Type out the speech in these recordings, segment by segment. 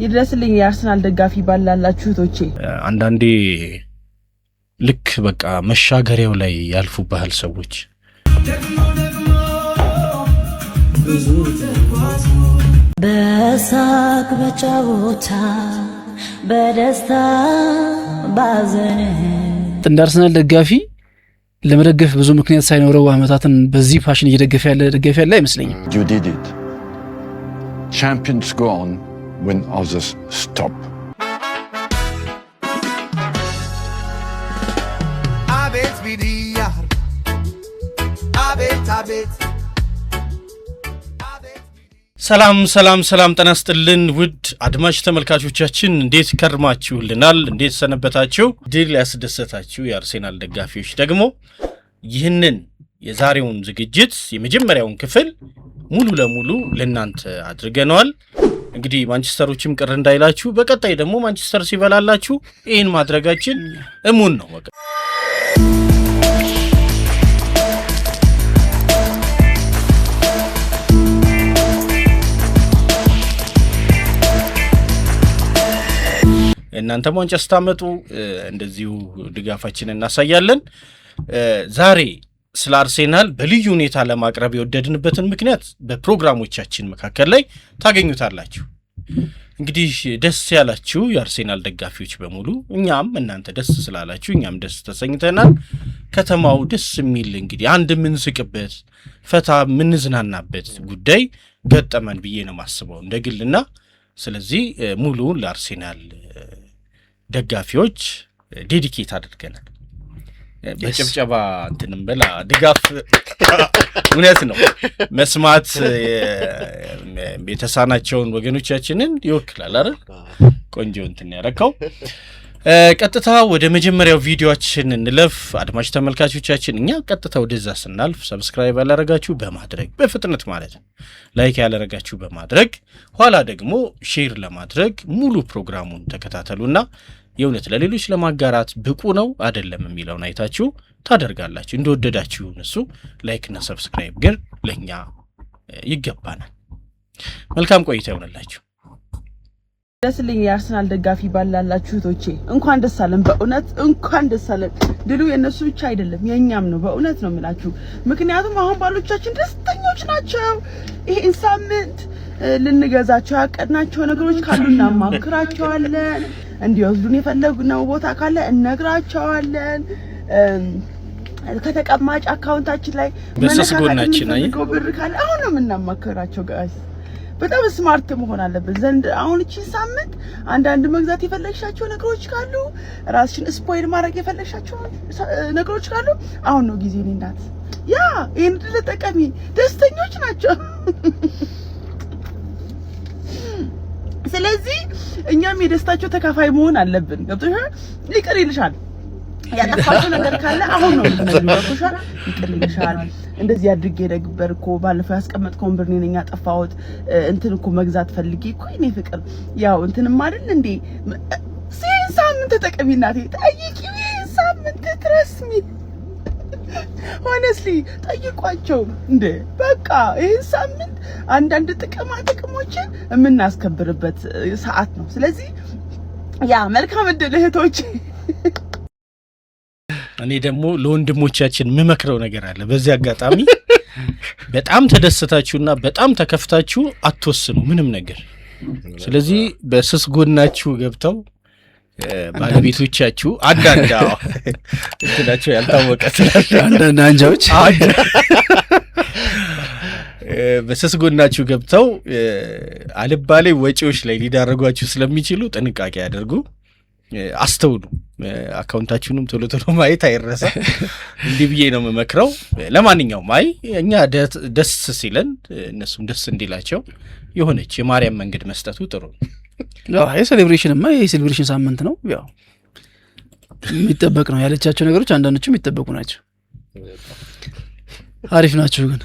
ይድረስልኝ የአርሰናል ደጋፊ ባላላችሁ እህቶቼ። አንዳንዴ ልክ በቃ መሻገሪያው ላይ ያልፉባል ሰዎች። በሳቅ በጫወታ በደስታ ባዘን እንደ አርሰናል ደጋፊ ለመደገፍ ብዙ ምክንያት ሳይኖረው አመታትን በዚህ ፋሽን እየደገፈ ያለ ደጋፊ ያለ አይመስለኝም። You did it. Champions go on when others stop. Abet bidiyar. Abet. ሰላም ጤና ይስጥልን ውድ አድማጭ ተመልካቾቻችን እንዴት ከርማችሁልናል? እንዴት ሰነበታችሁ? ድል ያስደሰታችሁ የአርሰናል ደጋፊዎች ደግሞ ይህንን የዛሬውን ዝግጅት የመጀመሪያውን ክፍል ሙሉ ለሙሉ ለናንተ አድርገናል። እንግዲህ ማንቸስተሮችም ቅር እንዳይላችሁ በቀጣይ ደግሞ ማንቸስተር ሲበላላችሁ ይሄን ማድረጋችን እሙን ነው። በቃ እናንተ ማንቸስተር ታመጡ እንደዚሁ ድጋፋችንን እናሳያለን። ዛሬ ስለ አርሰናል በልዩ ሁኔታ ለማቅረብ የወደድንበትን ምክንያት በፕሮግራሞቻችን መካከል ላይ ታገኙታላችሁ። እንግዲህ ደስ ያላችሁ የአርሰናል ደጋፊዎች በሙሉ እኛም እናንተ ደስ ስላላችሁ እኛም ደስ ተሰኝተናል። ከተማው ደስ የሚል እንግዲህ አንድ ምንስቅበት ፈታ ምንዝናናበት ጉዳይ ገጠመን ብዬ ነው ማስበው እንደግልና ስለዚህ ሙሉውን ለአርሰናል ደጋፊዎች ዴዲኬት አድርገናል። በጭብጨባ እንትንም በላ ድጋፍ እውነት ነው መስማት የተሳናቸውን ወገኖቻችንን ይወክላል አይደል? ቆንጆ እንትን ያረካው። ቀጥታ ወደ መጀመሪያው ቪዲዮአችን እንለፍ። አድማጭ ተመልካቾቻችን እኛ ቀጥታ ወደዛ ስናልፍ ሰብስክራይብ ያላረጋችሁ በማድረግ በፍጥነት ማለት ነው ላይክ ያላረጋችሁ በማድረግ ኋላ ደግሞ ሼር ለማድረግ ሙሉ ፕሮግራሙን ተከታተሉና የእውነት ለሌሎች ለማጋራት ብቁ ነው አይደለም የሚለውን አይታችሁ ታደርጋላችሁ። እንደወደዳችሁ እሱ ላይክ እና ሰብስክራይብ ግን ለኛ ይገባናል። መልካም ቆይታ ይሁንላችሁ። ይድረስልኝ የአርሰናል ደጋፊ ባላላችሁ እህቶቼ እንኳን ደስ አለን። በእውነት እንኳን ደስ አለን። ድሉ የነሱ ብቻ አይደለም የኛም ነው። በእውነት ነው የምላችሁ። ምክንያቱም አሁን ባሎቻችን ደስተኞች ናቸው። ይሄን ሳምንት ልንገዛቸው ያቀድናቸው ነገሮች ካሉ እናማክራቸዋለን። እንዲወስዱን የፈለግነው ቦታ ካለ እነግራቸዋለን። ከተቀማጭ አካውንታችን ላይ በሰስጎናችን ብር ካለ አሁን ነው የምናማክራቸው ጋይስ። በጣም ስማርት መሆን አለበት ዘንድ አሁን እቺ ሳምንት አንዳንድ መግዛት የፈለግሻቸው ነገሮች ካሉ ራስሽን ስፖይል ማድረግ የፈለግሻቸው ነገሮች ካሉ አሁን ነው ጊዜ እናት ያ ይሄን ተጠቀሚ። ደስተኞች ናቸው። ስለዚህ እኛም የደስታቸው ተካፋይ መሆን አለብን። ገብቶሻል? ይቅር ይልሻል ያጠፋሽው ነገር ካለ አሁን ነው ገብቶሻል? ይቅር ይልሻል። እንደዚህ አድርጌ ነበር እኮ ባለፈው ያስቀመጥከውን ብር ነኝ ያጠፋሁት እንትን እኮ መግዛት ፈልጌ እኮ እኔ ፍቅር ያው እንትንም አይደል እንዴ ሳምንት ተጠቀሚ እናቴ ጠይቂው። ሳምንት ትረስሚ ሆነስሊ ጠይቋቸው እንዴ በቃ ይሄን ሳምንት አንዳንድ ጥቅሞችን የምናስከብርበት ሰዓት ነው። ስለዚህ ያ መልካም እድል እህቶች። እኔ ደግሞ ለወንድሞቻችን የምመክረው ነገር አለ። በዚህ አጋጣሚ በጣም ተደስታችሁና በጣም ተከፍታችሁ አትወስኑ ምንም ነገር። ስለዚህ በስስ ጎናችሁ ገብተው ባለቤቶቻችሁ አንዳንድ እንትናቸው ያልታወቀ አንዳንድ አንጃዎች በስስ ጎናችሁ ገብተው አልባሌ ወጪዎች ላይ ሊዳረጓችሁ ስለሚችሉ ጥንቃቄ ያደርጉ፣ አስተውሉ። አካውንታችሁንም ቶሎ ማየት አይረሳ። እንዲህ ብዬ ነው የምመክረው። ለማንኛውም እኛ ደስ ሲለን እነሱም ደስ እንዲላቸው የሆነች የማርያም መንገድ መስጠቱ ጥሩ ነው። የሴሌብሬሽንማ የሴሌብሬሽን ሳምንት ነው። ያው የሚጠበቅ ነው ያለቻቸው ነገሮች አንዳንዶቹ የሚጠበቁ ናቸው። አሪፍ ናቸው ግን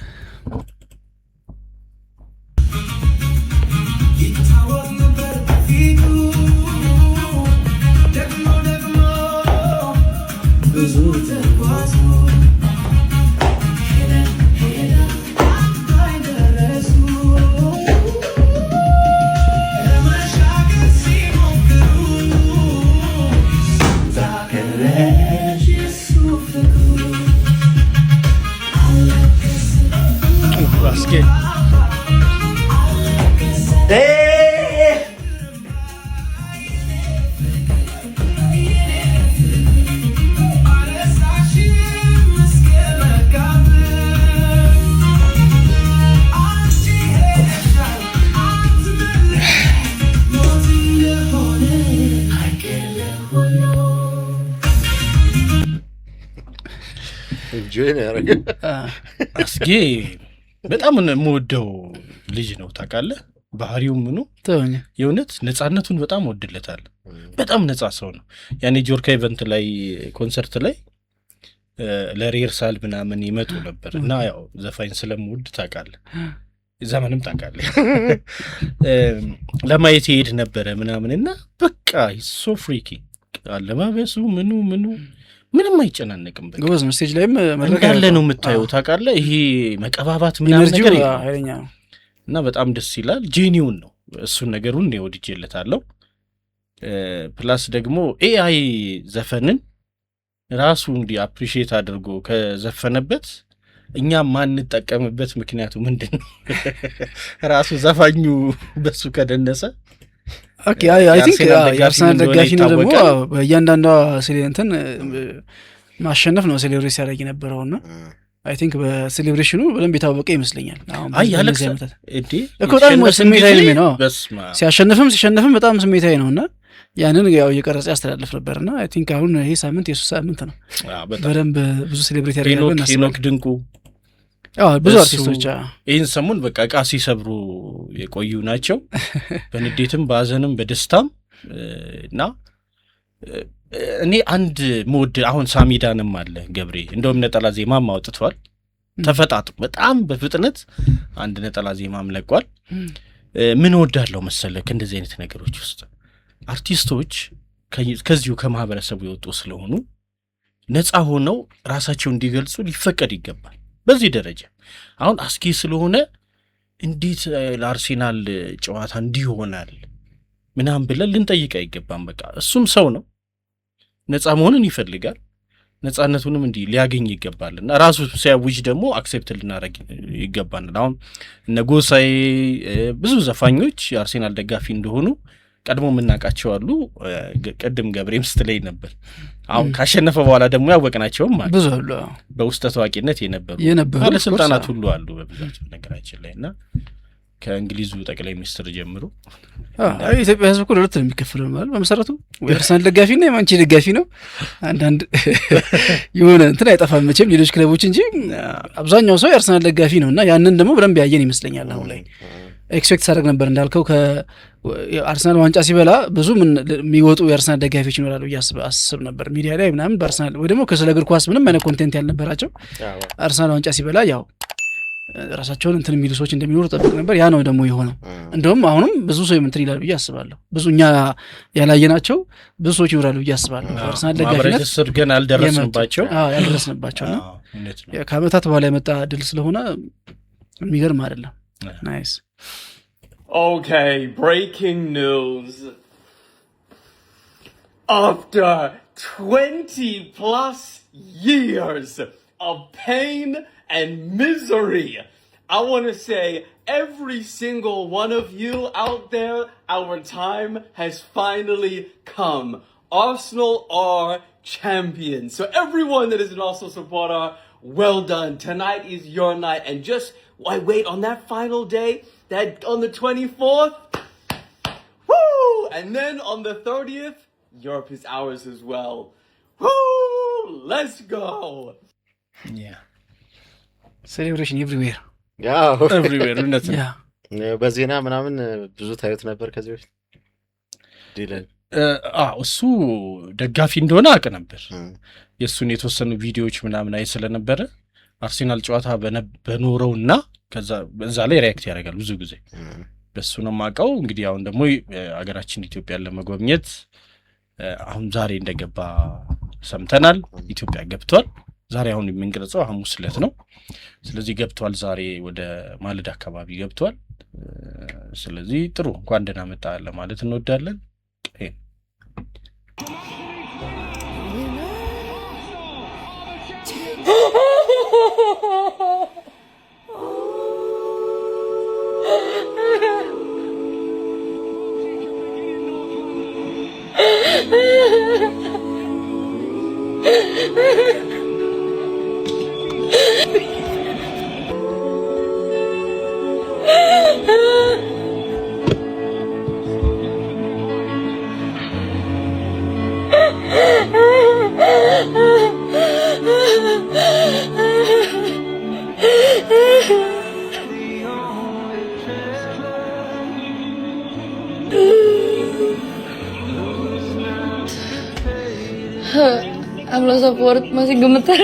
ኢንጆይ ያረጋ አስጌ በጣም የምወደው ልጅ ነው ታውቃለህ። ባህሪው ምኑ ተወኝ የእውነት ነፃነቱን በጣም ወድለታል። በጣም ነፃ ሰው ነው። ያኔ ጆርካ ኢቨንት ላይ ኮንሰርት ላይ ለሪሄርሳል ምናምን ይመጡ ነበር እና ያው ዘፋኝ ስለምወድ ታውቃለህ፣ ዘመንም ታውቃለህ ለማየት ይሄድ ነበረ ምናምን እና በቃ ሶ ፍሪኪ አለባበሱ ምኑ ምንም አይጨናነቅም። በቃ ጎበዝ ነው። ስቴጅ ላይም እንዳለ ነው የምታየው ታውቃለህ። ይሄ መቀባባት ምናምን ነገር ኃይለኛ ነው እና በጣም ደስ ይላል። ጄኒውን ነው እሱን ነገሩን ነው ወድጄለታለሁ። ፕላስ ደግሞ ኤአይ ዘፈንን ራሱ እንዲህ አፕሪሺየት አድርጎ ከዘፈነበት እኛ ማንጠቀምበት ምክንያቱ ምንድን ነው? ራሱ ዘፋኙ በሱ ከደነሰ ኦኬ አይ ቲንክ የአርሰናል ደጋፊ ነው ደግሞ በእያንዳንዷ እንትን ማሸነፍ ነው ሴሌብሬት ሲያደርግ የነበረውና አይ ቲንክ በሴሌብሬሽኑ በደንብ የታወቀ ይመስለኛል። አይ ያለክስ እዲ እኮ በጣም ስሜታዊ ነው። ሲሸነፍም በጣም ስሜታዊ ነውና ያንን ያው እየቀረጸ ያስተላልፍ ነበርና አይ ቲንክ አሁን ይሄ ሳምንት የሱ ሳምንት ነው። በደንብ ብዙ ሴሌብሬት ያደርጋል። ሄኖክ ድንቁ ብዙ አርቲስቶች ይህን ሰሞን በቃ ዕቃ ሲሰብሩ የቆዩ ናቸው። በንዴትም በአዘንም በደስታም እና እኔ አንድ ሞድ አሁን ሳሚዳንም አለ ገብሬ እንደውም ነጠላ ዜማም አውጥቷል። ተፈጣጡ በጣም በፍጥነት አንድ ነጠላ ዜማም ለቋል። ምን ወዳለው መሰለክ እንደዚህ አይነት ነገሮች ውስጥ አርቲስቶች ከዚሁ ከማህበረሰቡ የወጡ ስለሆኑ ነፃ ሆነው ራሳቸው እንዲገልጹ ሊፈቀድ ይገባል። በዚህ ደረጃ አሁን አስጊ ስለሆነ እንዴት ለአርሴናል ጨዋታ እንዲሆናል ምናምን ብለን ልንጠይቅ አይገባም። በቃ እሱም ሰው ነው፣ ነፃ መሆንን ይፈልጋል። ነፃነቱንም እንዲህ ሊያገኝ ይገባልና ራሱ ሲያውጅ ደግሞ አክሴፕት ልናደርግ ይገባናል። አሁን እነ ጎሳዬ ብዙ ዘፋኞች የአርሴናል ደጋፊ እንደሆኑ ቀድሞ የምናውቃቸው አሉ። ቅድም ገብሬም ስትለይ ነበር። አሁን ካሸነፈ በኋላ ደግሞ ያወቅናቸውም ማለት ብዙ አሉ። በውስጥ ተዋቂነት የነበሩ ባለስልጣናት ሁሉ አሉ በብዛት ነገራችን ላይ እና ከእንግሊዙ ጠቅላይ ሚኒስትር ጀምሮ ኢትዮጵያ ሕዝብ እኮ ለሁለት ነው የሚከፈለው ማለት በመሰረቱ ወይ አርሰናል ደጋፊ ነው የማንቼ ደጋፊ ነው። አንዳንድ የሆነ እንትን አይጠፋም መቼም ሌሎች ክለቦች እንጂ አብዛኛው ሰው የአርሰናል ደጋፊ ነውና ያንን ደግሞ በደንብ ያየን ይመስለኛል። አሁን ላይ ኤክስፔክት ሳደርግ ነበር እንዳልከው ከአርሰናል ዋንጫ ሲበላ ብዙ የሚወጡ የአርሰናል ደጋፊዎች ይኖራሉ አስብ ነበር ሚዲያ ላይ ምናምን በአርሰናል ወይ ደግሞ ከስለ እግር ኳስ ምንም አይነት ኮንቴንት ያልነበራቸው አርሰናል ዋንጫ ሲበላ ያው ራሳቸውን እንትን የሚሉ ሰዎች እንደሚኖሩ ጠብቅ ነበር። ያ ነው ደግሞ የሆነው። እንደውም አሁንም ብዙ ሰው እንትን ይላል ብዬ አስባለሁ። ብዙ እኛ ያላየናቸው ብዙ ሰዎች ይኖራሉ ብዬ አስባለሁ። አርሰናል ደጋፊነት ስር ግን ያልደረስንባቸው ነው። ከዓመታት በኋላ የመጣ ድል ስለሆነ የሚገርም አይደለም። ናይስ Okay, breaking news. After 20 plus years of pain and misery, I want to say every single one of you out there, our time has finally come. Arsenal are champions. So everyone that is an Arsenal supporter, well done. Tonight is your night. And just wait on that final day. That on the 24th, woo! And then on the 30th, Europe is ours as well. Woo! Let's go! Yeah. Celebration everywhere. everywhere. በዜና ምናምን ብዙ ታዩት ነበር ከዚህ በፊት ዲለን እሱ ደጋፊ እንደሆነ አውቅ ነበር። የእሱን የተወሰኑ ቪዲዮዎች ምናምን አይ ስለነበረ አርሴናል ጨዋታ በኖረውና ከዛ በዛ ላይ ሪያክት ያደርጋል ብዙ ጊዜ በሱ ነው የማውቀው። እንግዲህ አሁን ደግሞ አገራችን ኢትዮጵያን ለመጎብኘት አሁን ዛሬ እንደገባ ሰምተናል። ኢትዮጵያ ገብቷል። ዛሬ አሁን የምንቀርጸው ሐሙስ ዕለት ነው። ስለዚህ ገብቷል። ዛሬ ወደ ማለዳ አካባቢ ገብቷል። ስለዚህ ጥሩ እንኳን ደህና መጣ ለማለት እንወዳለን። Ha ha ha! I'm lost of word, masih gemeter.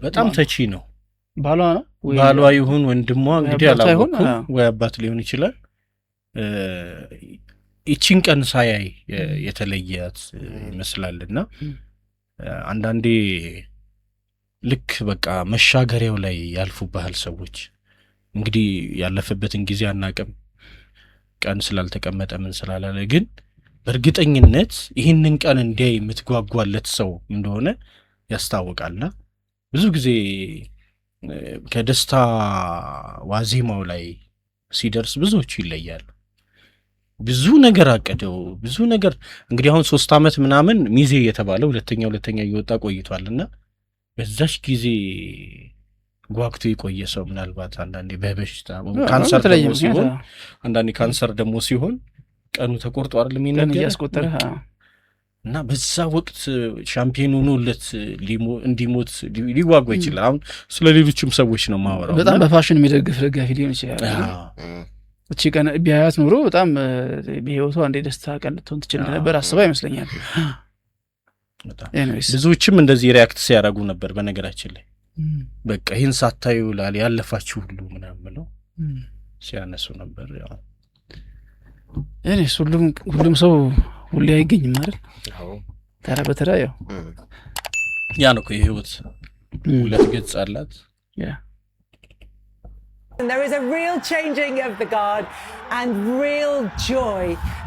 በጣም ተቺ ነው። ባሏ ነው ባሏ ይሁን ወንድሟ እንግዲህ አላወኩም፣ ወይ አባት ሊሆን ይችላል። እቺን ቀን ሳያይ የተለያት ይመስላልና አንዳንዴ ልክ በቃ መሻገሪያው ላይ ያልፉብሃል ሰዎች። እንግዲህ ያለፈበትን ጊዜ አናቅም፣ ቀን ስላልተቀመጠ ምን ስላላለ፣ ግን በእርግጠኝነት ይህንን ቀን እንዲያይ የምትጓጓለት ሰው እንደሆነ ያስታውቃልና ብዙ ጊዜ ከደስታ ዋዜማው ላይ ሲደርስ ብዙዎች ይለያሉ። ብዙ ነገር አቀደው ብዙ ነገር እንግዲህ አሁን 3 ዓመት ምናምን ሚዜ የተባለ ሁለተኛ እየወጣ ቆይቷልና በዛች ጊዜ ጓግቶ የቆየ ሰው ምናልባት አንዳንዴ በበሽታ ካንሰር ደግሞ ሲሆን አንዳንዴ ካንሰር ደግሞ ሲሆን ቀኑ ተቆርጦ አይደል የሚነገር ያስቆጠረ እና በዛ ወቅት ሻምፒዮን ሆኖለት እንዲሞት ሊዋጓ ይችላል። አሁን ስለሌሎችም ሰዎች ነው ማወራው። በጣም በፋሽን የሚደግፍ ደጋፊ ሊሆን ይችላል። እቺ ቀን ቢያያት ኖሮ በጣም በህይወቱ አንዴ ደስታ ቀን ልትሆን ትችል ነበር አስባ ይመስለኛል። ብዙዎችም እንደዚህ ሪያክት ሲያደርጉ ነበር በነገራችን ላይ በቃ ይህን ሳታዩ ላል ያለፋችሁ ሁሉ ምናምን ነው ሲያነሱ ነበር። ያው እኔስ ሁሉም ሰው ሁሌ አይገኝም አይደል? ተራ በተራ ያው ያ ነው የህይወት ሁለት ገጽ አላት። And there is a real changing of the guard and real joy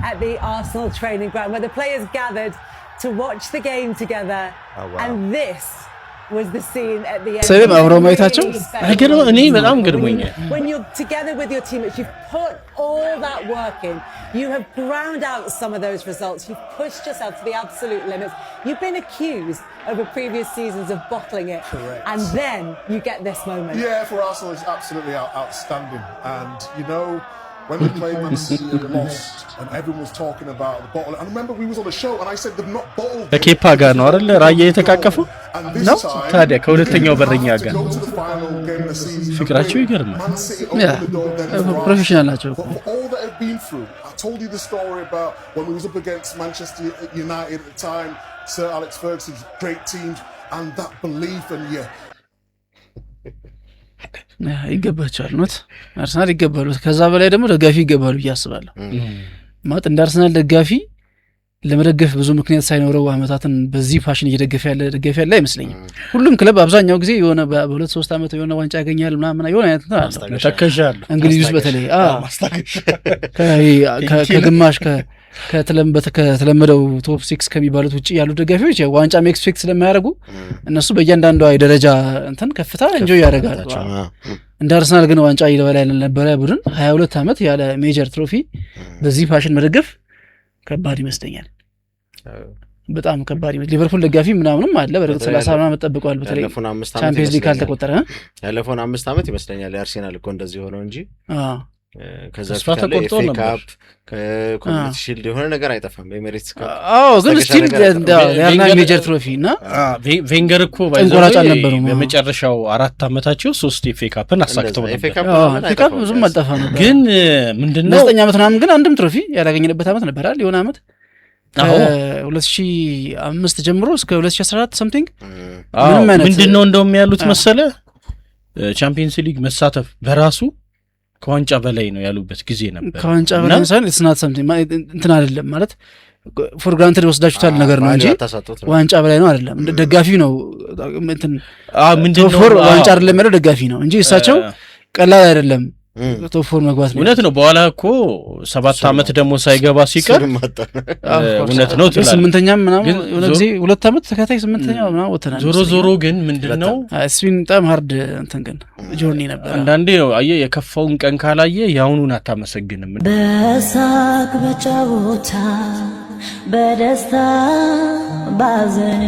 at the Arsenal training ground where the players gathered to watch the game together. Oh, wow. And this was the scene at the end. ሰለም አብረው ማይታቸው አይገርም። እኔ በጣም ገርሞኛል። When you're together with your teammates, you've put all that work in. You have ground out some of those results. You've pushed yourself to the absolute limits. You've been accused over previous seasons of bottling it. Correct. And then you get this moment. Yeah, for Arsenal it's absolutely outstanding. And you know, when they played Man City and lost, and everyone was talking about the bottle. And remember, we was on the show, and I said they've not bottled. ከኬፓ ጋር ነው አይደል ራያ የተቃቀፉ ነው ታዲያ ከሁለተኛው በረኛ ጋር ፍቅራቸው ይገርማል። ፕሮፌሽናል ናቸው። I told you the story about when we was up against Manchester United at the time, Sir Alex Ferguson's great teams, and that belief and ይገባቸዋል ነው አርሰናል ይገባሉ። ከዛ በላይ ደግሞ ደጋፊ ይገባሉ ያስባሉ ማለት እንደ አርሰናል ደጋፊ ለመደገፍ ብዙ ምክንያት ሳይኖረው አመታትን በዚህ ፋሽን እየደገፈ ያለ ደጋፊ ያለ አይመስለኝም። ሁሉም ክለብ አብዛኛው ጊዜ የሆነ በ2-3 አመት የሆነ ዋንጫ ያገኛል ምናምን የሆነ አይነት ነው ተከሻሉ። እንግሊዝ በተለይ ማስታገሻ ከግማሽ ከተለመደው ቶፕ 6 ከሚባሉት ውጪ ያሉ ደጋፊዎች ዋንጫ ኤክስፔክት ስለማያደርጉ እነሱ በእያንዳንዱ ደረጃ እንትን ከፍታ እንጆይ ያደርጋሉ። እንደ አርሰናል ግን ዋንጫ ይለበላ ነበር ቡድን 22 አመት ያለ ሜጀር ትሮፊ በዚህ ፋሽን መደገፍ ከባድ ይመስለኛል። በጣም ከባድ ይመስል ሊቨርፑል ደጋፊ ምናምንም አለ በረከት 30 ዓመት መጠበቋል። በተለይ ቻምፒየንስ ሊግ ካልተቆጠረ ያለፈውን 5 ዓመት ይመስለኛል የአርሰናል እኮ እንደዚህ ሆነው እንጂ ከዛ ተቆርጦ ነበር ከኮሚኒቲ ሺልድ የሆነ ነገር አይጠፋም። ኤሚሬትስ ካፕ ግን ስቲል ያና ሜጀር ትሮፊ እና ቬንገር እኮ ባይዘው በመጨረሻው 4 አመታቸው 3 ኤፍኤ ካፕን አሳክተው ነበር። ኤፍኤ ካፕ ብዙም አልጠፋ ነበር። ግን ምንድነው 9 አመት ምናምን ግን አንድም ትሮፊ ያላገኘንበት አመት ነበር አይደል? የሆነ አመት 2005 ጀምሮ እስከ 2014 something ምንድነው እንደውም ያሉት መሰለ ቻምፒየንስ ሊግ መሳተፍ በራሱ ከዋንጫ በላይ ነው ያሉበት ጊዜ ነበር። ከዋንጫ በላይ ሳይሆን it's not something እንትን አይደለም ማለት ፎር ግራንትድ ወስዳችሁታል ነገር ነው እንጂ ዋንጫ በላይ ነው አይደለም። ደጋፊ ነው እንትን ምንድነው ዋንጫ አይደለም ያለው ደጋፊ ነው እንጂ እሳቸው ቀላል አይደለም ቶፕ 4 መግባት ነው። እውነት ነው። በኋላ እኮ 7 አመት ደግሞ ሳይገባ ሲቀር እውነት ነው ትላለህ። 8ኛም ምናምን የሆነ ጊዜ 2 አመት ተከታይ 8ኛው ምናምን ወተናል። ዞሮ ግን ምንድነው እሱን በጣም ሃርድ እንትን ግን ጆርኒ ነበር። አንዳንዴ አየህ የከፋውን ቀን ካላየ ያውኑን አታመሰግንም። በሳቅ በጫወታ በደስታ ባዘን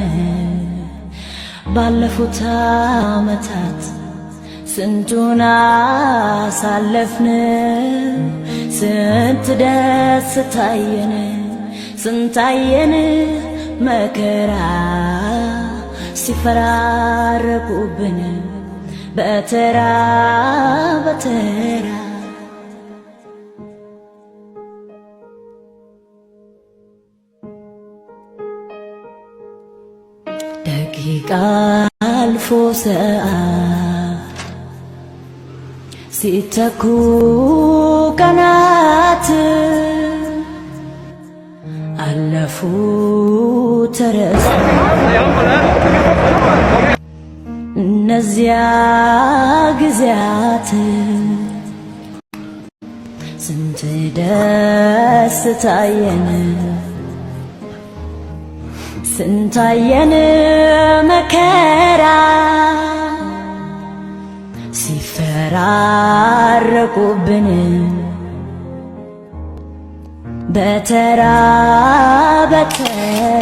ባለፉት አመታት ስንቱን አሳለፍን ስንት ደስ ታየን ስንታየን መከራ ሲፈራረቁብን በተራ በተራ ደቂቃ አልፎ ሰዓት ሲተኩ ቀናት አለፉ ተረሱ እነዚያ ጊዜያት ስንት ደስታየን ስንታየን መከራ ሲፈራረቁብን በተራ በተራ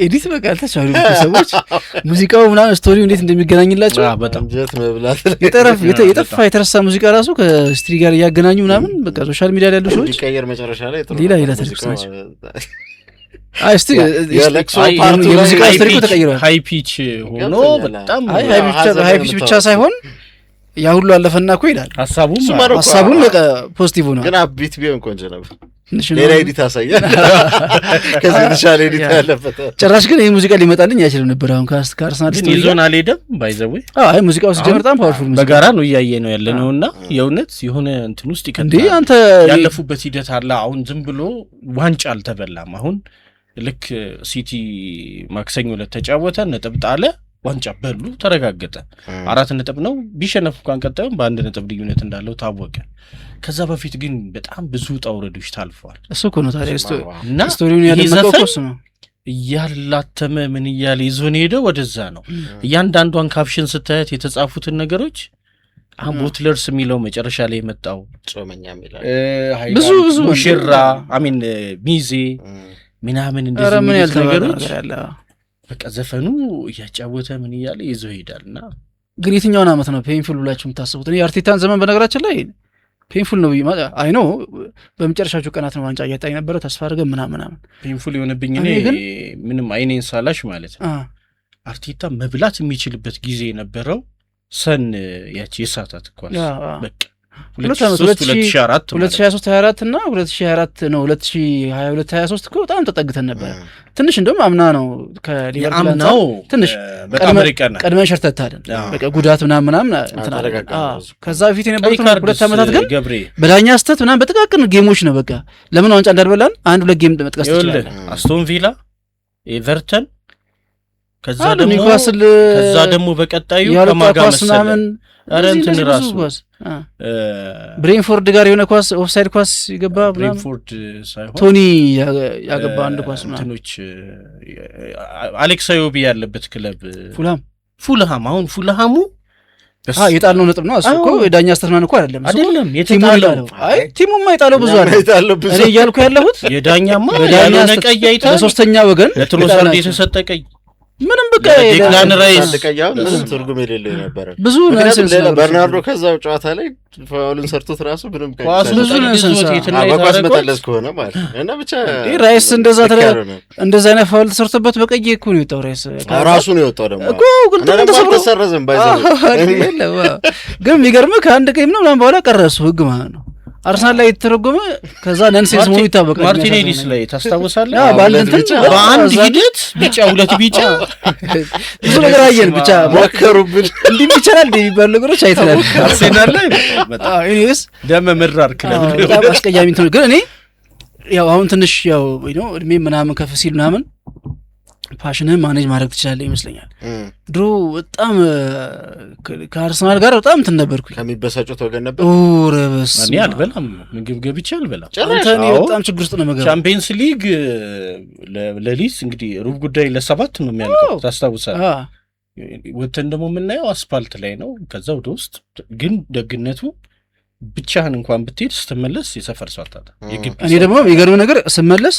ኤዲት በቃ አልተቻሉ ሰዎች ሙዚቃው ምናምን ስቶሪው እንዴት እንደሚገናኝላቸው በጣም ጀት መብላት የጠፋ የተረሳ ሙዚቃ ራሱ ከስትሪ ጋር እያገናኙ ምናምን በቃ ሶሻል ሚዲያ ላይ ያሉ ሰዎች ይቀየር መጨረሻ ላይ ጥሩ ሌላ ተርክስ ናቸው። እስቲ የሙዚቃ ስትሪ ተቀይሯል። ሃይ ፒች ሆኖ በጣም ሃይ ፒች ብቻ ሳይሆን ያ ሁሉ አለፈና እኮ ይላል ሐሳቡም በቃ ፖዚቲቭ ነው። ግን አቢት ቢሆን ቆንጆ ነበር። ሌላ ኤዲት አሳያል ከዚህ ተሻለ ኤዲት ያለበት ጭራሽ ግን ይሄ ሙዚቃ ሊመጣልኝ አይችልም ነበር። አሁን ከአርሰናል ስቶሪ ይዞን አልሄደም ባይዘው አይ ሙዚቃው ሲጀምር በጣም ፓወርፉል ሙዚቃ በጋራ ነው እያየ ነው ያለነውና የእውነት የሆነ እንትን ውስጥ ይከንታ አንተ ያለፉበት ሂደት አለ። አሁን ዝም ብሎ ዋንጫ አልተበላም። አሁን ልክ ሲቲ ማክሰኞ ዕለት ተጫወተ፣ ነጥብ ጣለ፣ ዋንጫ በሉ፣ ተረጋገጠ። 4 ነጥብ ነው ቢሸነፍ እንኳን ቀጣዩም በ1 ነጥብ ልዩነት እንዳለው ታወቀ። ከዛ በፊት ግን በጣም ብዙ ጣውረዶች ታልፈዋል። እሱ እኮ ነው ታዲያ ስቶሪውን ያደመቀው እሱ ነው። እያላተመ ምን እያለ ይዞን ሄደው ወደዛ ነው። እያንዳንዷን ካፕሽን ስታያት የተጻፉትን ነገሮች አሁን ቦትለርስ የሚለው መጨረሻ ላይ የመጣው ጾመኛ የሚላል ብዙ ሙሽራ አሚን ሚዜ ምናምን እንደዚህ ነገሮች በቃ ዘፈኑ እያጫወተ ምን እያለ ይዞ ይሄዳልና ግን የትኛውን አመት ነው ፔንፉል ብላችሁ የምታስቡት? እኔ አርቴታን ዘመን በነገራችን ላይ ፔንፉል ነው አይ ነው በመጨረሻዎቹ ቀናት ነው ዋንጫ እያጣኝ ነበረ ተስፋ አድርገን ምናምን ፔንፉል የሆነብኝ እኔ ምንም አይኔን ሳላሽ ማለት ነው። አርቴታ መብላት የሚችልበት ጊዜ የነበረው ሰን ያቺ የሳታት ኳስ በቃ 2023 24 እና 2024 ነው 2022 23 እኮ በጣም ተጠግተን ነበር። ትንሽ እንደውም አምና ነው ከሊቨርፑል ነው ትንሽ ቀድመን ሸርተታለን በቃ ጉዳት ምናምን ከዛ በፊት የነበሩት 2 ዓመታት ግን በዳኛ ስተት ምናምን በጥቃቅን ጌሞች ነው በቃ ለምን ዋንጫ እንዳልበላን 1-2 ጌም መጥቀስ ይችላል። አስቶን ቪላ፣ ኤቨርተን ከዛ ደግሞ በቀጣዩ ከማጋ መሰለኝ አረንትን ራሱ ብሬንፎርድ ጋር የሆነ ኳስ ኦፍሳይድ ኳስ ይገባ ብሬንፎርድ ሳይሆን ቶኒ ያገባ አንድ ኳስ እንትኖች አሌክስ አዮቢ ያለበት ክለብ ፉልሃም አሁን ፉልሃሙ የጣልነው ነጥብ ነው። እሱ እኮ የዳኛ አስተማማኝ እኮ አይደለም የተጣለው ቲሙማ የጣለው ብዙ አለ። እኔ እያልኩ ያለሁት የዳኛማ ያለነ ቀይ አይታ ለሶስተኛ ወገን ለትሮሳርድ የተሰጠ ቀይ ምንም በቃ ዴክላን ራይስ ምንም ትርጉም የሌለው ነበር። ብዙ ነንሰንስ ነው። በርናርዶ ከዛው ጨዋታ ላይ ፋውልን ሰርቶት ራሱ ምንም ብዙ ነንሰንስ ኳስ መጠለስ ከሆነ ማለት እና ብቻ ራይስ እንደዛ አይነት ፋውል ተሰርቶበት በቀይ እኮ ነው የወጣው። ራይስ ራሱ ነው የወጣው ደግሞ እኮ ግን ተሰረዘም ባይዘው ግን የሚገርምህ ከአንድ ቀይም ነው ምናምን በኋላ ቀረሱ ህግ ማለት ነው። አርሰናል ላይ የተረጎመ ከዛ ነንሴንስ መሆኑ ይታወቃል። ማርቲኔሊስ ላይ ታስታውሳለህ? በአንድ ሂደት ቢጫ 2 ቢጫ ብዙ ነገር አየን። ብቻ ሞከሩብን እንዲህ ይቻላል የሚባሉ ነገሮች አይተናል። አርሴናል ላይ በጣም ኢኒስ ደም መራር ክለብ በጣም አስቀያሚ እንትን ግን እኔ ያው አሁን ትንሽ ያው እድሜ ምናምን ከፍ ሲል ምናምን ፓሽንህን ማኔጅ ማድረግ ትችላለህ ይመስለኛል። ድሮ በጣም ከአርሰናል ጋር በጣም እንትን ነበርኩኝ። ከሚበሳጩት ወገን ነበር። ረበስ እኔ አልበላም፣ ምግብ ገብቼ አልበላም። አንተ እኔ በጣም ችግር ውስጥ ነው መገባ። ቻምፒየንስ ሊግ ለሊስ እንግዲህ ሩብ ጉዳይ ለ7 ነው የሚያልቀው ታስታውሳለህ። ወተን ደግሞ የምናየው አስፓልት ላይ ነው። ከዛ ወደ ውስጥ ግን ደግነቱ ብቻህን እንኳን ብትሄድ ስትመለስ የሰፈር ሰው አታጣም። እኔ ደግሞ የገርመው ነገር ስመለስ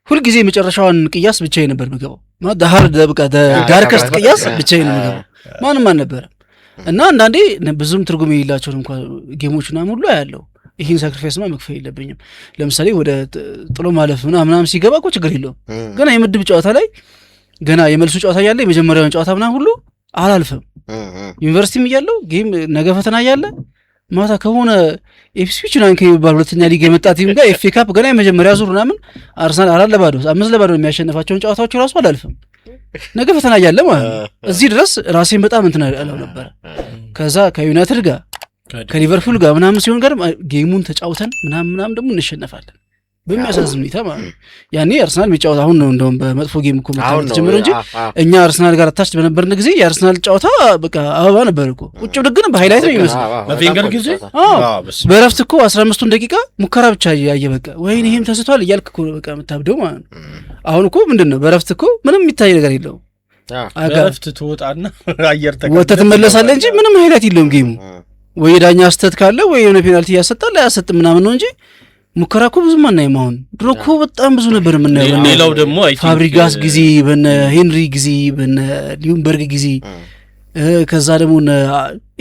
ሁልጊዜ መጨረሻውን ቅያስ ብቻዬን ነበር የምገባው። ዳርከስት ቅያስ ብቻዬን ነው የምገባው፣ ማንም አልነበረም። እና አንዳንዴ ብዙም ትርጉም የሌላቸውን እንኳን ጌሞች ምናምን ሁሉ ያለው ይህን ሳክሪፋይስማ መክፈል የለብኝም። ለምሳሌ ወደ ጥሎ ማለፍ ምናምን ሲገባ እኮ ችግር የለውም። ገና የምድብ ጨዋታ ላይ ገና የመልሱ ጨዋታ እያለ የመጀመሪያውን ጨዋታ ምናምን ሁሉ አላልፍም። ዩኒቨርሲቲም እያለው ጌም ነገ ፈተና እያለ ማታ ከሆነ ኤፕስዊች ናን ከሚባል ሁለተኛ ሊግ የመጣ ቲም ጋር ኤፍኤ ካፕ ገና የመጀመሪያ ዙር ምናምን አርሰናል 4-5 የሚያሸንፋቸውን ጨዋታዎች ራሱ አላልፍም። ነገ ፈተና እያለ ማለት ነው። እዚህ ድረስ ራሴን በጣም እንትን አለው ነበር። ከዛ ከዩናይትድ ጋር ከሊቨርፑል ጋር ምናምን ሲሆን ጋር ጌሙን ተጫውተን ምናምን ደግሞ እንሸነፋለን በሚያሳዝን ሁኔታ ማለት ነው። ያኔ አርሰናል የሚጫወት አሁን ነው እንደውም በመጥፎ ጌም እኮ መጣው ጀምሮ እንጂ እኛ አርሰናል ጋር አታች በነበርን ጊዜ የአርሰናል ጨዋታ በቃ አበባ ነበር እኮ። ቁጭ ብድግ ነው በሃይላይት ነው የሚመስለው። በፊንገር ጊዜ በረፍት እኮ 15 ደቂቃ ሙከራ ብቻ ያየ በቃ ወይኔ ይሄም ተስቷል እያልክ እኮ በቃ የምታብደው ማለት ነው። አሁን እኮ ምንድነው በረፍት እኮ ምንም የሚታይ ነገር የለውም። በረፍት ትወጣና አየር ወጥተህ ትመለሳለህ እንጂ ምንም ሃይላይት የለውም ጌሙ። ወይ ዳኛ ስተት ካለ ወይ የሆነ ፔናልቲ ያሰጣል አያሰጥም ምናምን ነው እንጂ ሙከራ እኮ ብዙም አናይም። አሁን ድሮ እኮ በጣም ብዙ ነበር የምናየው። ሌላው ደግሞ ፋብሪጋስ ጊዜ በነ ሄንሪ ጊዜ በነ ሊዩምበርግ ጊዜ ከዛ ደግሞ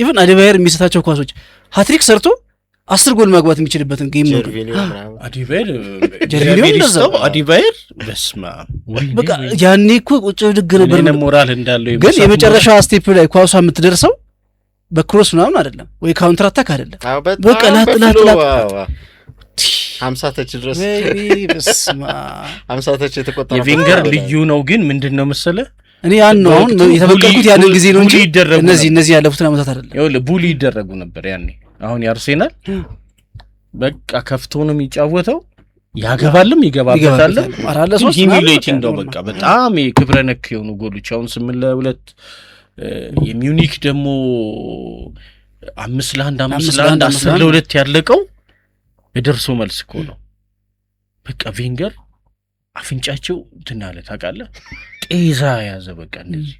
ኢቭን አዲባየር የሚሰታቸው ኳሶች ሃትሪክ ሰርቶ 10 ጎል ማግባት የሚችልበትን ጌም ነው። አዲባየር በስማ በቃ ያኔ እኮ ቁጭ ድግ ነበር ሞራል እንዳለው። ግን የመጨረሻ ስቴፕ ላይ ኳሷ የምትደርሰው በክሮስ ምናምን አይደለም ወይ ካውንተር አታክ አይደለም። በቃ ላጥ 50 ተች ድረስ 50 ተች የተቆጠረ የቪንገር ልዩ ነው። ግን ምንድነው መሰለህ እኔ ያን ነው አሁን የተበቀልኩት ያንን ጊዜ ነው እንጂ እነዚህ ያለፉትን ዓመታት አይደለም። ይኸውልህ ቡሊ ይደረጉ ነበር ያኔ። አሁን ያርሴናል በቃ ከፍቶ ነው የሚጫወተው፣ ያገባልም ይገባበታልም። ሂሚሌቲንግ ነው በቃ በጣም የክብረ ነክ የሆኑ ጎሎች። አሁን 8-2 የሚዩኒክ ደግሞ 5-1 10-2 ያለቀው በደርሶ መልስ እኮ ነው። በቃ ቬንገር አፍንጫቸው ትናለ ታውቃለህ፣ ጤዛ ያዘ በቃ እንደዚህ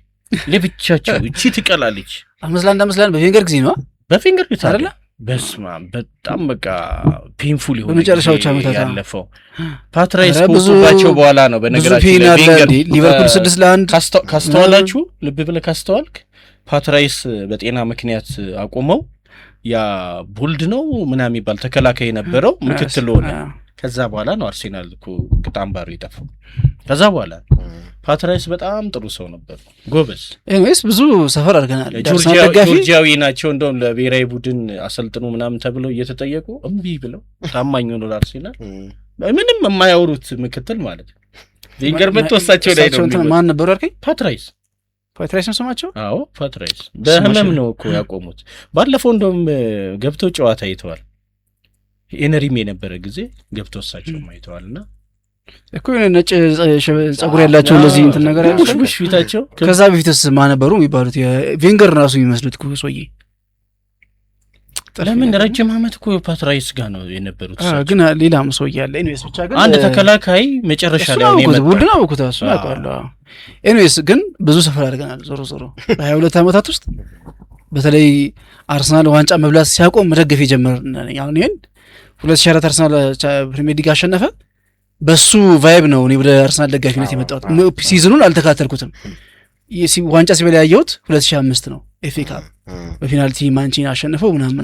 ለብቻቸው እቺ ትቀላለች። 5-1 በቬንገር ጊዜ ነው በቬንገር ጊዜ አይደለ? በስማ በጣም በቃ ፔንፉል ይሆነ በመጨረሻዎቹ ዓመታት ያለፈው ፓትራይስ ኮስባቸው በኋላ ነው። በነገራችን ላይ ቬንገር ሊቨርፑል 6-1 ካስተዋላችሁ ልብ ብለህ ካስተዋልክ ፓትራይስ በጤና ምክንያት አቆመው። ያ ቦልድ ነው ምናምን የሚባል ተከላካይ ነበረው ምክትል ሆነ። ከዛ በኋላ ነው አርሴናል እኮ ቅጣም ባሩ ይጠፋው። ከዛ በኋላ ፓትራይስ በጣም ጥሩ ሰው ነበር፣ ጎበዝ። ኤኒዌይስ ብዙ ሰፈር አድርገናል። ጆርጂያዊ ናቸው። እንደውም ለብሔራዊ ቡድን አሰልጥኑ ምናምን ተብለው እየተጠየቁ እምቢ ብለው ታማኝ ሆኖ ለአርሴናል ምንም የማያወሩት ምክትል ማለት ነው። ቬንገር መጥቶሳቸው ላይ ነው። ማን ነበሩ አልከኝ? ፓትራይስ ነው ስማቸው? አዎ ፓትራይስ በህመም ነው እኮ ያቆሙት። ባለፈው እንደውም ገብተው ጨዋታ አይተዋል። ኤነሪም የነበረ ጊዜ ገብተው እሳቸው አይተዋልና እኮ ነጭ ጸጉር ያላቸው እንደዚህ እንትን ነገር ያለው ቡሽ ፊታቸው። ከዛ በፊትስ ማን ነበሩ የሚባሉት? የቬንገር ራሱ የሚመስሉት እኮ ሰውዬ። ለምን ረጅም ዓመት እኮ ፓትራይስ ጋር ነው የነበሩት። ግን ሌላም ሰውዬ አለ። ኤኒዌይስ ብቻ ግን አንድ ተከላካይ መጨረሻ ላይ ነው የመጣው። ቡድን አውቁታ እሱ ያውቃል። ኤኒዌይስ ግን ብዙ ሰፈር አድርገናል። ዞሮ በ22 ዓመታት ውስጥ በተለይ አርሰናል ዋንጫ መብላት ሲያቆም መደገፍ የጀመርን አሁን ይሄን 2004 አርሰናል ፕሪሚየር ሊግ አሸነፈ። በሱ ቫይብ ነው እኔ ወደ አርሰናል ደጋፊነት የመጣሁት። ሲዝኑን አልተካተልኩትም። ዋንጫ ሲበላ ያየሁት 2005 ነው። ኤፍኤ ካፕ በፔናልቲ ማንቺን አሸነፈው ምናምን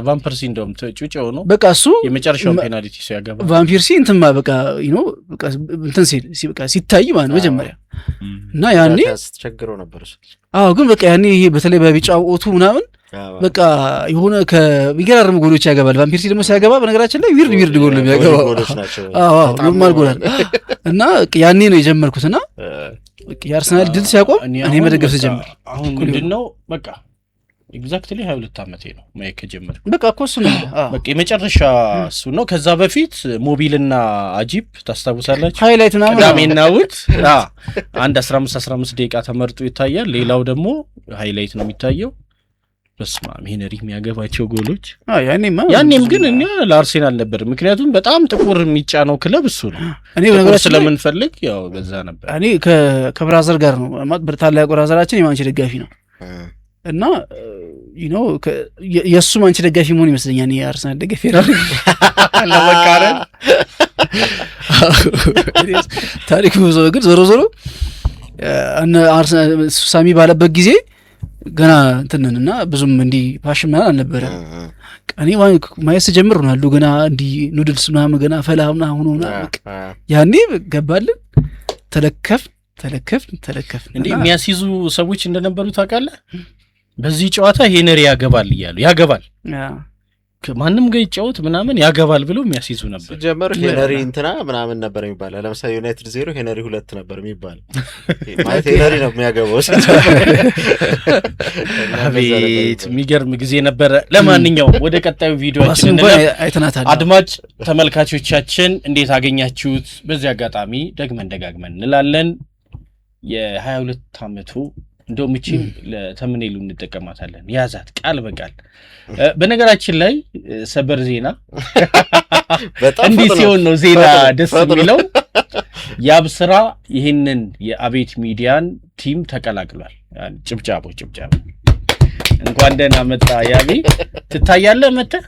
ቫምፐርሲ እንደውም ጩጬው ነው በቃ እሱ የመጨረሻው ፔናልቲ ሲያገባ ቫምፒርሲ እንትማ በቃ በቃ እንትን ሲል በቃ ሲታይ ማለት መጀመሪያ እና ያኔ ተቸግሮ ነበር እሱ። አዎ ግን በቃ ያኔ ይሄ በተለይ በቢጫው ኦቱ ምናምን በቃ የሆነ ከሚገራርም ጎሎች ያገባል። ቫምፒርሲ ደግሞ ሲያገባ በነገራችን ላይ ዊርድ ጎል ነው የሚያገባው። አዎ ኖርማል ጎል እና ያኔ ነው የጀመርኩትና የአርሰናል ድል ሲያቆም እኔ መደገፍ ስጀምር አሁን ምንድነው በቃ ኤግዛክትሊ 22 ዓመቴ ነው ማየት ከጀመርኩ። በቃ እኮ እሱ ነው በቃ የመጨረሻ እሱ ነው። ከዛ በፊት ሞቢልና አጂብ ታስታውሳላችሁ? ሃይላይት ነው ቅዳሜና እሑድ አንድ 15 ደቂቃ ተመርጦ ይታያል። ሌላው ደግሞ ሃይላይት ነው የሚታየው። በስማም ሄነሪ የሚያገባቸው ጎሎች ያኔም ግን እኛ ለአርሴናል ነበር፣ ምክንያቱም በጣም ጥቁር የሚጫነው ክለብ እሱ ነው። እኔ በነገራችን ስለምንፈልግ ያው በዛ ነበር። እኔ ከብራዘር ጋር ነው ማለት ታላቅ ብራዘራችን የማንቸ ደጋፊ ነው እና የእሱ ማንቸ ደጋፊ መሆን ይመስለኛል የአርሰናል ደጋፊ ለመቃረን ታሪክ ብዙ ግን ዞሮ አርሰናል ሳሚ ባለበት ጊዜ ገና እንትንንና ብዙም እንዲህ ፓሽን ምናምን አልነበረ። እኔ ማየት ስጀምር ሮናልዶ ገና እንዲህ ኑድልስ ምናምን ገና ፈላ ምናምን ሆኖ ያኔ ገባልን ተለከፍ እንዲህ የሚያስይዙ ሰዎች እንደነበሩ ታውቃለህ። በዚህ ጨዋታ ሄነሪ ያገባል እያሉ ያገባል ማንም ጋር ይጫወት ምናምን ያገባል ብሎ የሚያስይዙ ነበር። ጀመር ሄነሪ እንትና ምናምን ነበር የሚባለው። ለምሳሌ ዩናይትድ 0 ሄነሪ 2 ነበር የሚባለው። ማለት ሄነሪ ነው የሚያገባው። አቤት የሚገርም ጊዜ ነበረ። ለማንኛውም ወደ ቀጣዩ ቪዲዮአችን አይተናታል። አድማጭ ተመልካቾቻችን እንዴት አገኛችሁት? በዚህ አጋጣሚ ደግመን እንላለን የ22 ዓመቱ እንደውም እቺን ለተምኔሉ እንጠቀማታለን። ያዛት ቃል በቃል። በነገራችን ላይ ሰበር ዜና እንዲህ ሲሆን ነው ዜና ደስ የሚለው። ያብስራ ይህንን የአቤት ሚዲያን ቲም ተቀላቅሏል። ጭብጫቦ እንኳን ደህና መጣ ያቢ። ትታያለህ መጥተህ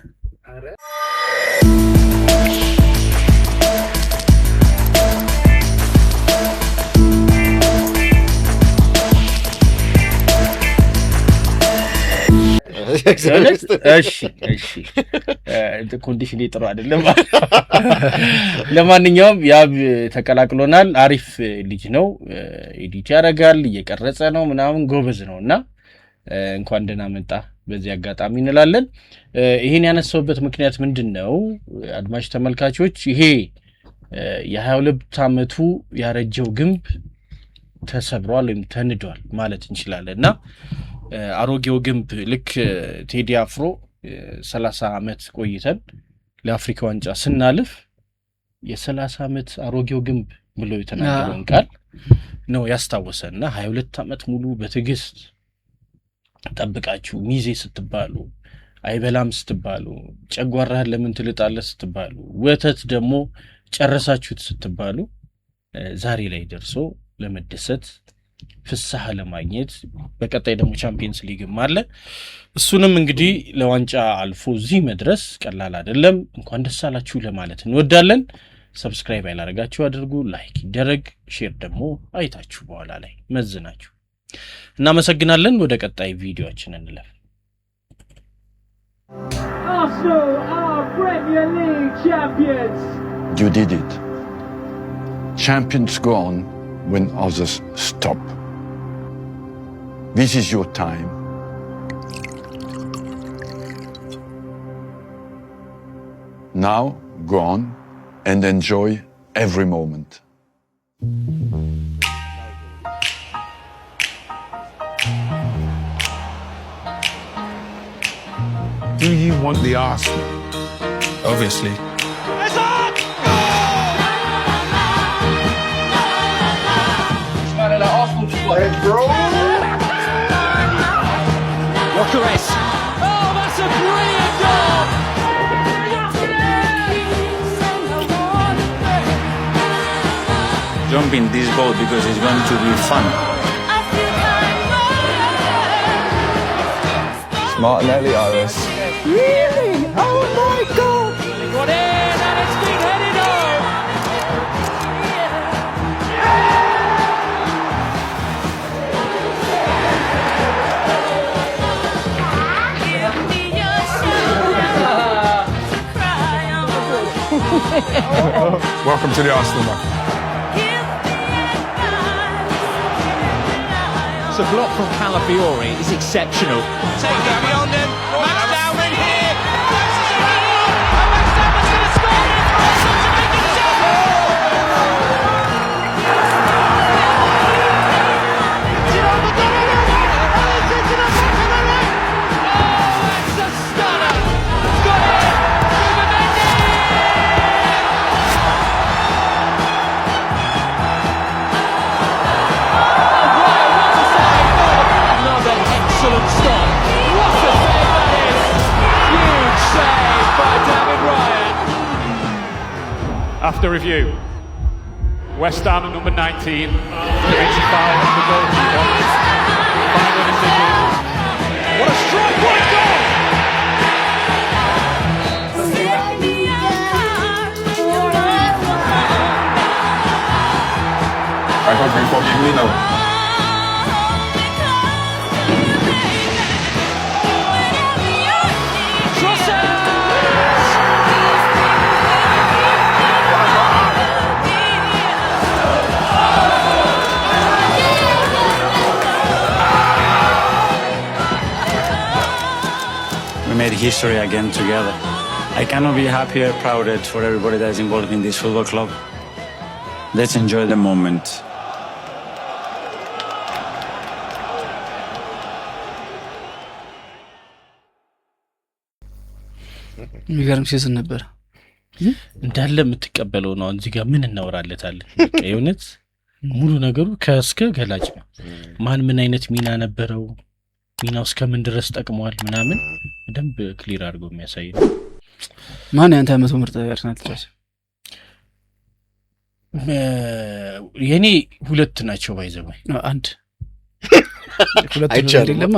እሺ ኮንዲሽን ጥሩ አይደለም። ለማንኛውም ያብ ተቀላቅሎናል። አሪፍ ልጅ ነው፣ ኤዲት ያደርጋል፣ እየቀረጸ ነው ምናምን ጎበዝ ነውና እንኳን ደህና መጣ በዚህ አጋጣሚ እንላለን። ይሄን ያነሳውበት ምክንያት ምንድነው? አድማጭ ተመልካቾች ይሄ የ22 ዓመቱ ያረጀው ግንብ ተሰብሯል ወይም ተንዷል ማለት እንችላለንና አሮጌው ግንብ ልክ ቴዲ አፍሮ 30 ዓመት ቆይተን ለአፍሪካ ዋንጫ ስናልፍ የ30 ዓመት አሮጌው ግንብ ብሎ የተናገረውን ቃል ነው ያስታወሰና 22 ዓመት ሙሉ በትዕግስት ጠብቃችሁ ሚዜ ስትባሉ፣ አይበላም ስትባሉ፣ ጨጓራህን ለምን ትልጣለህ ስትባሉ፣ ወተት ደግሞ ጨረሳችሁት ስትባሉ ዛሬ ላይ ደርሶ ለመደሰት ፍስሐ ለማግኘት በቀጣይ ደግሞ ቻምፒየንስ ሊግም አለ። እሱንም እንግዲህ ለዋንጫ አልፎ እዚህ መድረስ ቀላል አይደለም። እንኳን ደስ አላችሁ ለማለት እንወዳለን። ሰብስክራይብ ያላደረጋችሁ አድርጉ፣ ላይክ ይደረግ፣ ሼር ደግሞ አይታችሁ በኋላ ላይ መዝናችሁ እናመሰግናለን። ወደ ቀጣይ ቪዲዮአችን እንለፍ። Arsenal are Premier League champions. You did it. Champions go on when others stop. This is your time. Now go on and enjoy every moment. Do you want the Arsenal? Obviously. Chris. Oh, that's a brilliant goal! Jump in this boat because it's going to be fun. Martinelli, Iris. Really? Oh my God! Got in and it's been headed home. Welcome to the Arsenal match. The block from Calafiori is exceptional. Take it beyond him. Max Dowman here. Passes around one. And Max Dowman's going to score it. Arsenal to make it 2. after review. West Ham at number 19, 85 of the goalkeeper. Final decision. What a strike, what a goal! I hope we forgive me now. We made history again together. I cannot be happier, prouder for everybody that is involved in this football club. Let's enjoy the moment. የሚገርም ሲዝን ነበር። እንዳለ የምትቀበለው ነው። እዚህ ጋር ምን እናወራለታለን? የእውነት ሙሉ ነገሩ ከእስከ ገላጭ ነው። ማን ምን አይነት ሚና ነበረው፣ ሚናው እስከምን ድረስ ጠቅሟል ምናምን በደንብ ክሊር አድርጎ የሚያሳይ ነው። ማን ያንተ አመቱ ምርጥ አርሰናል ተጫዋች? የኔ ሁለት ናቸው ባይዘው አንድ ሁለት አይደለም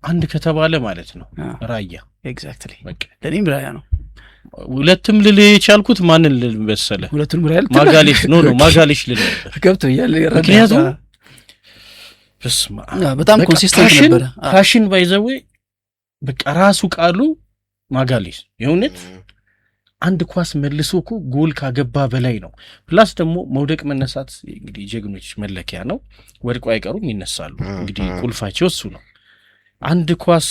አንድ ከተባለ ማለት ነው ራያ ኤግዛክትሊ በቃ ለኔም ራያ ነው። ሁለትም ልል የቻልኩት ማንን ልል መሰለ? ሁለቱንም ራያ ማጋሌሽ ማጋሌሽ ልል ገብቶ ያለ ምክንያቱም በስማ በጣም ኮንሲስተንት ነበር። ፋሽን ባይዘው በቃ ራሱ ቃሉ ማጋሌሽ የእውነት አንድ ኳስ መልሶ እኮ ጎል ካገባ በላይ ነው። ፕላስ ደግሞ መውደቅ መነሳት እንግዲህ ጀግኖች መለኪያ ነው። ወድቆ አይቀሩም ይነሳሉ። እንግዲህ ቁልፋቸው እሱ ነው። አንድ ኳስ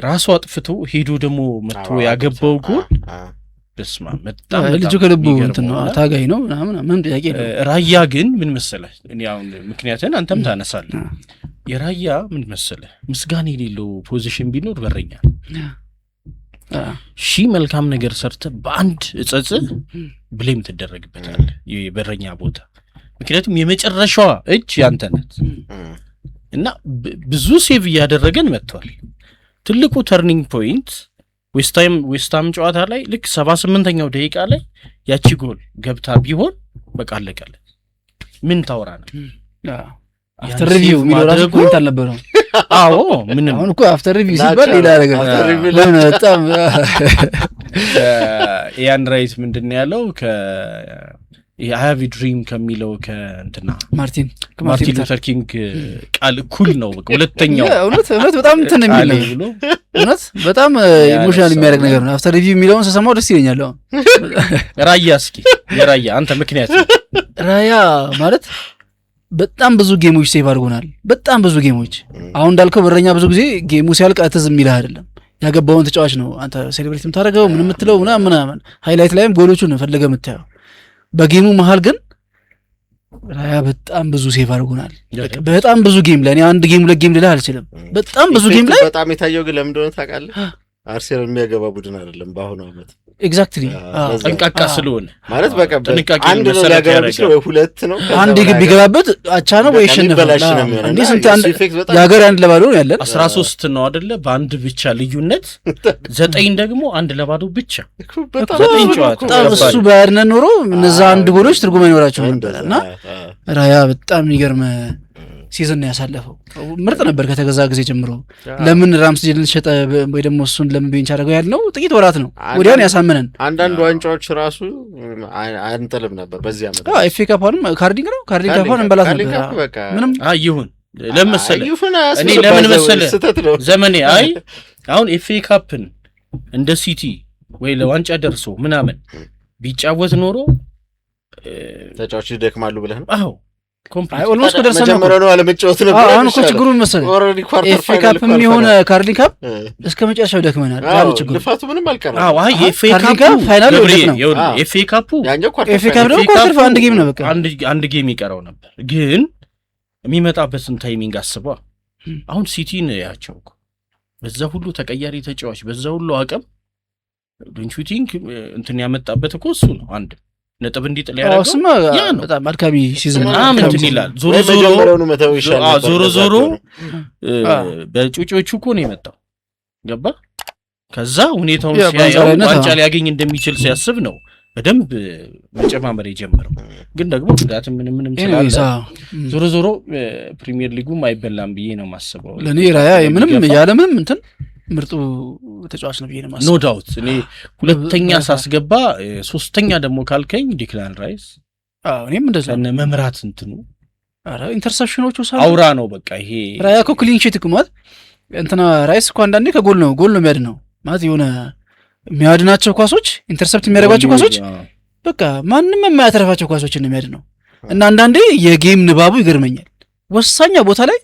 ራሱ አጥፍቶ ሄዶ ደግሞ መጥቶ ያገባው ጎል በስማ በጣም ልጁ ከልቡ እንትን ነው ታጋይ ነው ምንም ጥያቄ ነው። ራያ ግን ምን መሰለህ እኔ አሁን ምክንያቱም አንተም ታነሳለህ የራያ ምን መሰለህ ምስጋና የሌለው ፖዚሽን ቢኖር በረኛ መልካም ነገር ሰርተ በአንድ እጸጽ ብሌም ትደረግበታል የበረኛ ቦታ። ምክንያቱም የመጨረሻዋ እጅ ያንተ ናት እና ብዙ ሴቭ ያደረገን መጥቷል። ትልቁ ተርኒንግ ፖይንት ዌስትሃም ጨዋታ ላይ ልክ 78ኛው ደቂቃ ላይ ያቺ ጎል ገብታ ቢሆን በቃ አለቀለ። ምን ታወራ ነው? አፍተር ሪቪው ሚሎራስ ፖይንት አልነበረው። አዎ ምንም አሁን እኮ አፍተር ሪቪው ሲባል ሌላ ነገር ለምን በጣም ያን ራይት ምንድነው ያለው የሃቪ ድሪም ከሚለው ከእንትና ማርቲን ሉተር ኪንግ ቃል እኩል ነው። በቃ ሁለተኛው እውነት በጣም እንትን የሚል ነው። እውነት በጣም ኢሞሽናል የሚያደርግ ነገር ነው። አፍተር ሪቪው የሚለውን ስሰማው ደስ ይለኛል። አሁን ራያ እስኪ የራያ አንተ ምክንያት ራያ ማለት በጣም ብዙ ጌሞች ሴቭ አድርጎናል። በጣም ብዙ ጌሞች አሁን እንዳልከው በረኛ ብዙ ጊዜ ጌሙ ሲያልቅ አትዝም ይልህ አይደለም ያገባውን ተጫዋች ነው አንተ ሴሌብሬት የምታደርገው ምን የምትለው ምናምን ሃይላይት ላይም ጎሎቹን ፈልገህ የምታየው። በጌሙ መሃል ግን ራያ በጣም ብዙ ሴቭ አድርጎናል። በጣም ብዙ ጌም ላይ እኔ አንድ ጌም ሁለት ጌም ልልህ አልችልም። በጣም ብዙ ጌም ላይ በጣም የታየው ግን ለምን እንደሆነ ታውቃለህ? አርሴናል የሚያገባ ቡድን አይደለም በአሁኑ ዓመት ኤግዛክትሊ ጠንቃቃ ስለሆነ ማለት በቃ አንድ ነው ያገባው ወይ ሁለት ነው አንድ ቢገባበት አቻ ነው ወይ ይሸነፋል። እንዴ ስንት አንድ ያገር አንድ ለባዶ ነው ያለን 13 ነው አይደለ? በአንድ ብቻ ልዩነት 9 ደግሞ አንድ ለባዶ ብቻ 9 ጨዋታ እሱ ባርነ ኖሮ እነዛ አንድ ጎሎች ትርጉም አይኖራቸው ነበርና ራያ በጣም የሚገርም ሲዝን ነው ያሳለፈው። ምርጥ ነበር ከተገዛ ጊዜ ጀምሮ። ለምን ራምስዴልን ሸጠ ወይ ደግሞ እሱን ለምን ቤንች አደረገው ያልነው ጥቂት ወራት ነው። ወዲያውን ያሳመነን አንዳንድ ዋንጫዎች ራሱ አንጠልም ነበር በዚህ ዓመት። ኤፍ ኤ ካፕንም ካርዲንግ ካፕን እንበላት ነበር። ምንም ይሁን ለምሳሌ እኔ ለምን መሰለህ ዘመኔ አሁን ኤፍ ኤ ካፕን እንደ ሲቲ ወይ ለዋንጫ ደርሶ ምናምን ቢጫወት ኖሮ ተጫዋቾች ይደክማሉ ብለህ ነው? አዎ ኦልሞስት ደርሰን ነው አለመጫወት ነው። አሁን እኮ ችግሩ መሰለህ ኤፍ ኤ ካፕም የሆነ ካርሊንግ ካፕ እስከ መጨረሻው ደክመናል። ያን ችግሩ ልፋቱ ምንም አልቀረም። ኤፍ ኤ ካፕ ፋይናል ነው። ኤፍ ኤ ካፕ ኤፍ ኤ ካፕ ደግሞ ኳርተር አንድ ጌም ነው። በቃ አንድ ጌም ይቀረው ነበር። ግን የሚመጣበትን ታይሚንግ አስባ። አሁን ሲቲን ያቸው እኮ በዛ ሁሉ ተቀያሪ ተጫዋች በዛ ሁሉ አቅም ዶንት ዩ ቲንክ እንትን ያመጣበት እኮ እሱ ነው። አንድ ነጥብ እንዲጥል ያደረገው ያ ነው። በጣም አድካሚ ሲዝን እንትን ይላል። ዞሮ በጩጮቹ እኮ ነው የመጣው ገባ። ከዛ ሁኔታውን ሲያየው ዋንጫ ሊያገኝ እንደሚችል ሲያስብ ነው በደንብ መጨማመር የጀመረው። ግን ደግሞ ጉዳት ምንም ስላለ ዞሮ ዞሮ ፕሪሚየር ሊጉም አይበላም ብዬ ነው ማስበው። ለኔ ራያ ምንም ያለምንም እንትን ምርጡ ተጫዋች ነው ብዬ ነው ማስበው። ኖ ዳውት እኔ ሁለተኛ ሳስገባ ሶስተኛ ደግሞ ካልከኝ ዲክላን ራይስ እኔም እንደዛ ነው መምራት እንትኑ ኢንተርሰፕሽኖቹ አውራ ነው በቃ ይሄ ራያ እኮ ክሊን ሺት እኮ ማለት እንትና ራይስ እኮ አንዳንዴ ከጎል ነው የሚያድነው ማለት የሆነ የሚያድናቸው ኳሶች ኢንተርሰፕት የሚያደርጋቸው ኳሶች በቃ ማንም የማያተርፋቸው ኳሶችን ነው የሚያድነው። እና አንዳንዴ የጌም ንባቡ ይገርመኛል። ወሳኛ ቦታ ላይ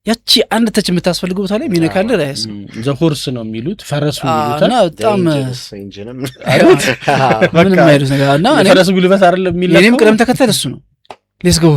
ያቺ አንድ ተች የምታስፈልገው ቦታ ላይ ሚነካል ራይስ ዘሆርስ ነው የሚሉት ፈረሱ የሚሉት እና በጣም ኢንጂንም ምንም አይሉት ነገር እና ፈረሱ ጉልበት አይደለም የሚለው የኔም ቅደም ተከተል እሱ ነው። ሌትስ ጎ